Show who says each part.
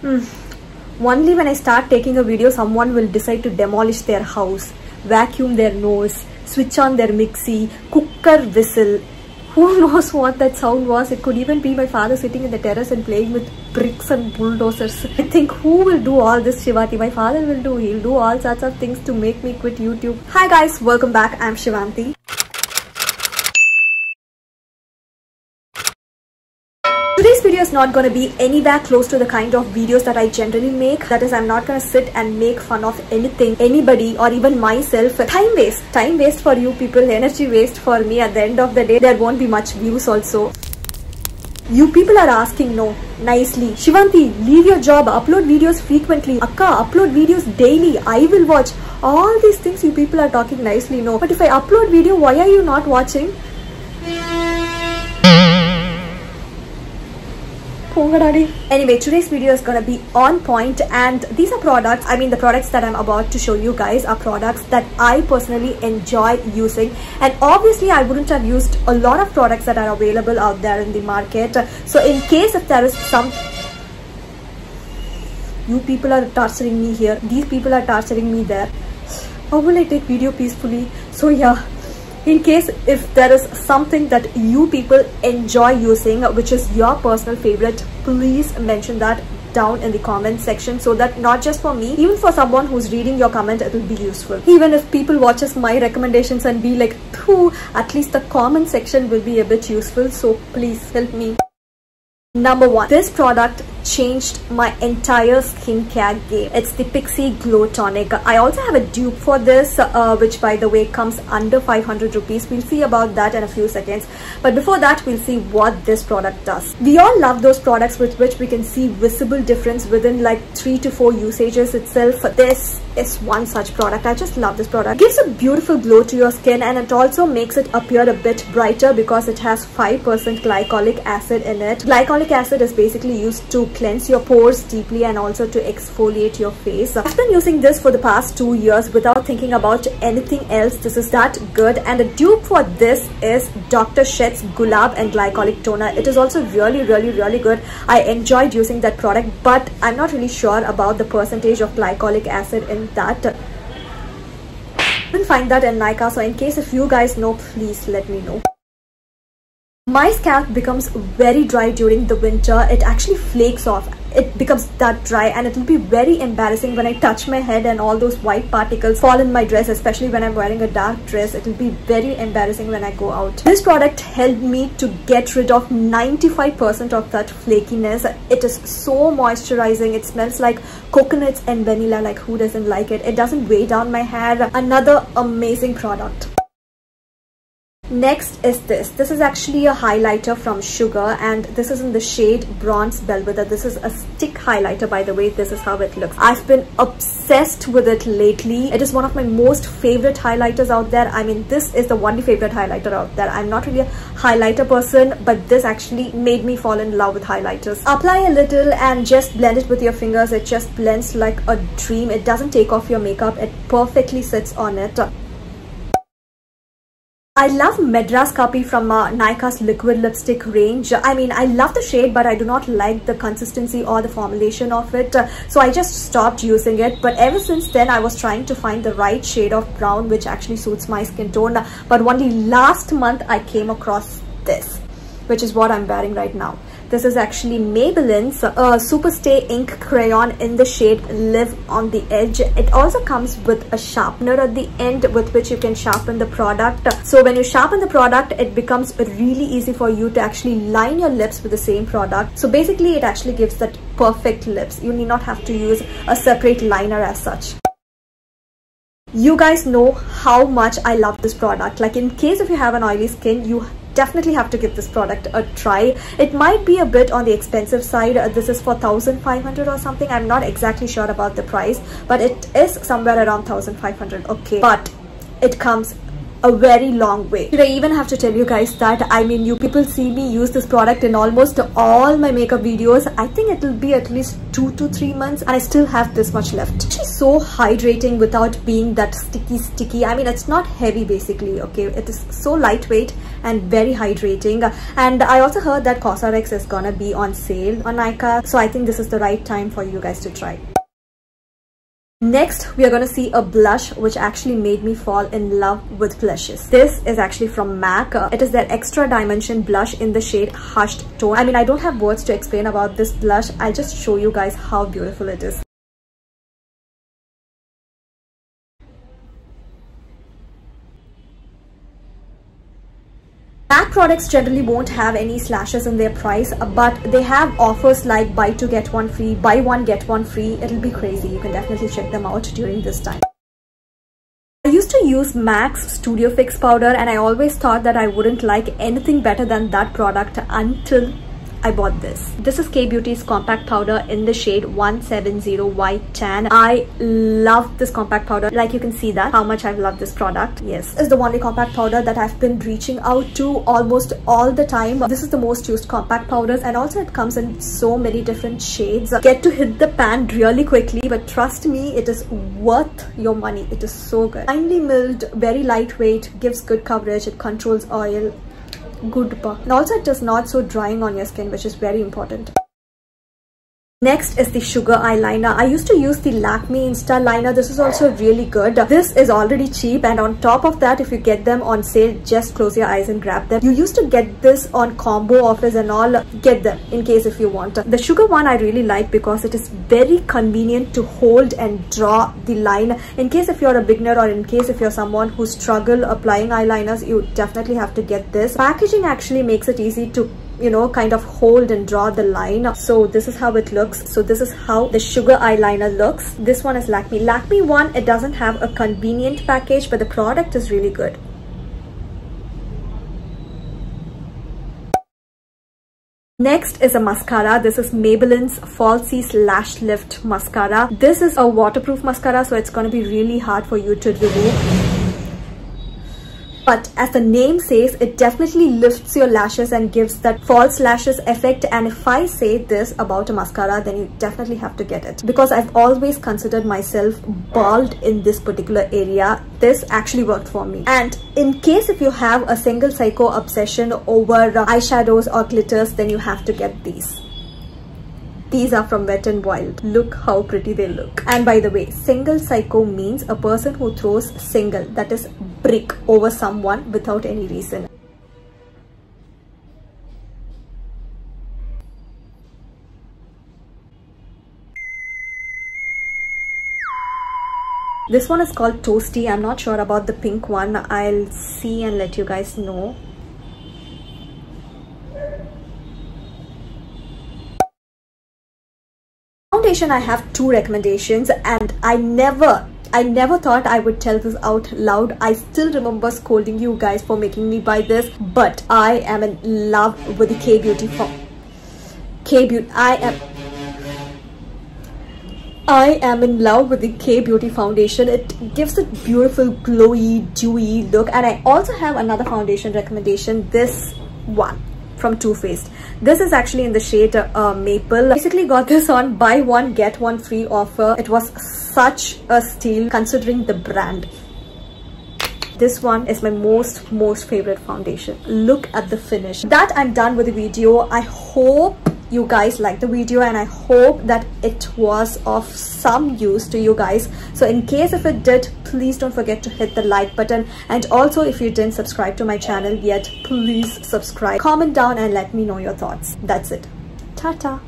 Speaker 1: Only when I start taking a video, someone will decide to demolish their house, vacuum their nose, switch on their mixie, cooker whistle. Who knows what that sound was? It could even be my father sitting in the terrace and playing with bricks and bulldozers. I think who will do all this, Shivanti? My father will do. He'll do all sorts of things to make me quit YouTube. Hi guys, welcome back. I'm Shivanti. Today's video is not going to be anywhere close to the kind of videos that I generally make. That is, I'm not going to sit and make fun of anything, anybody, or even myself. Time waste for you people, energy waste for me. At the end of the day, there won't be much views also. You people are asking nicely, Shivanti, leave your job, upload videos frequently. Akka, upload videos daily, I will watch. All these things you people are talking nicely, but if I upload video, why are you not watching? Anyway, today's video is gonna be on point, and these are products, the products that I'm about to show you guys are products that I personally enjoy using, and obviously I wouldn't have used a lot of products that are available out there in the market. So in case if there is some... You people are torturing me here, these people are torturing me there. How will I take video peacefully? So yeah, in case if there is something that you people enjoy using, which is your personal favorite, please mention that down in the comment section, so that not just for me, even for someone who's reading your comment, it will be useful. Even if people watches my recommendations and be like, "Phew," at least the comment section will be a bit useful, so please help me. Number 1, this product changed my entire skincare game. It's the Pixi Glow Tonic. I also have a dupe for this, which by the way comes under 500 rupees. We'll see about that in a few seconds. But before that, we'll see what this product does. We all love those products with which we can see visible difference within like 3 to 4 usages itself. This is one such product. I just love this product. It gives a beautiful glow to your skin, and it also makes it appear a bit brighter because it has 5% glycolic acid in it. Glycolic acid is basically used to cleanse your pores deeply and also to exfoliate your face. I've been using this for the past 2 years without thinking about anything else. This is that good, and the dupe for this is Dr. Sheth's Gulab and Glycolic Toner. It is also really good. I enjoyed using that product, but I'm not really sure about the percentage of glycolic acid in that. I didn't find that in Nykaa, so in case if you guys know, please let me know. My scalp becomes very dry during the winter. It actually flakes off. It becomes that dry, and it will be very embarrassing when I touch my head and all those white particles fall in my dress, especially when I'm wearing a dark dress. It will be very embarrassing when I go out. This product helped me to get rid of 95% of that flakiness. It is so moisturizing. It smells like coconuts and vanilla. Like, who doesn't like it? It doesn't weigh down my hair. Another amazing product. Next is this. This is actually a highlighter from Sugar, and this is in the shade Bronze Belvedere. This is a stick highlighter, by the way. This is how it looks. I've been obsessed with it lately. It is one of my most favorite highlighters out there. This is the only favorite highlighter out there. I'm not really a highlighter person, but this actually made me fall in love with highlighters. Apply a little and just blend it with your fingers. It just blends like a dream. It doesn't take off your makeup. It perfectly sits on it. I love Madras Kapi from Nykaa's liquid lipstick range. I love the shade, but I do not like the consistency or the formulation of it. So I just stopped using it. But ever since then, I was trying to find the right shade of brown which actually suits my skin tone. But only last month, I came across this, which is what I'm wearing right now. This is actually Maybelline's Superstay Ink Crayon in the shade Live on the Edge. It also comes with a sharpener at the end with which you can sharpen the product. So when you sharpen the product, it becomes really easy for you to actually line your lips with the same product. So basically, it actually gives that perfect lips. You need not have to use a separate liner as such. You guys know how much I love this product. Like, in case if you have an oily skin, you definitely have to give this product a try. It might be a bit on the expensive side. This is for 1,500 or something. I'm not exactly sure about the price, but it is somewhere around 1,500. Okay, but it comes a very long way. Should I even have to tell you guys that, I mean, you people see me use this product in almost all my makeup videos. I think it will be at least 2 to 3 months and I still have this much left. She's so hydrating without being that sticky. I mean, it's not heavy basically, okay? It is so lightweight and very hydrating. And I also heard that Cosrx is gonna be on sale on Nykaa, so I think this is the right time for you guys to try. Next, we are going to see a blush which actually made me fall in love with blushes. This is actually from MAC. It is their Extra Dimension blush in the shade Hushed Tone. I mean, I don't have words to explain about this blush. I'll just show you guys how beautiful it is. MAC products generally won't have any slashes in their price, but they have offers like buy 2 get 1 free, buy 1 get 1 free. It'll be crazy. You can definitely check them out during this time. I used to use MAC's Studio Fix powder and I always thought that I wouldn't like anything better than that product until I bought this. This is K-Beauty's compact powder in the shade 170 White Tan. I love this compact powder. Like you can see that how much I've loved this product. Yes, it's the only compact powder that I've been reaching out to almost all the time. This is the most used compact powders, and also it comes in so many different shades. Get to hit the pan really quickly, but trust me, it is worth your money. It is so good. Finely milled, very lightweight, gives good coverage, it controls oil. Good buck. And also it is not so drying on your skin, which is very important. Next is the Sugar eyeliner. I used to use the Lakme Insta liner. This is also really good. This is already cheap, and on top of that, if you get them on sale, just close your eyes and grab them. You used to get this on combo offers and all. Get them in case if you want. The Sugar one I really like because it is very convenient to hold and draw the line. In case if you're a beginner, or in case if you're someone who struggle applying eyeliners, you definitely have to get this. Packaging actually makes it easy to, you know, kind of hold and draw the line. So this is how it looks. So this is how the Sugar eyeliner looks. This one is Lakme. Lakme one, it doesn't have a convenient package, but the product is really good. Next is a mascara. This is Maybelline's Falsies Lash Lift Mascara. This is a waterproof mascara, so it's going to be really hard for you to remove. But as the name says, it definitely lifts your lashes and gives that false lashes effect. And if I say this about a mascara, then you definitely have to get it. Because I've always considered myself bald in this particular area. This actually worked for me. And in case if you have a single psycho obsession over eyeshadows or glitters, then you have to get these. These are from Wet n Wild. Look how pretty they look. And by the way, single psycho means a person who throws single, that is brick, over someone without any reason. This one is called Toasty. I'm not sure about the pink one. I'll see and let you guys know. Foundation, I have 2 recommendations, and I never thought I would tell this out loud. I still remember scolding you guys for making me buy this, but I am in love with the K-Beauty I am in love with the K-Beauty foundation. It gives a beautiful glowy dewy look. And I also have another foundation recommendation, this one from Too Faced. This is actually in the shade Maple. Basically got this on buy 1 get 1 free offer. It was such a steal considering the brand. This one is my most favorite foundation. Look at the finish. That I'm done with the video. I hope you guys liked the video, and I hope that it was of some use to you guys. So in case if it did, please don't forget to hit the like button, and also if you didn't subscribe to my channel yet, please subscribe. Comment down and let me know your thoughts. That's it. Ta-ta.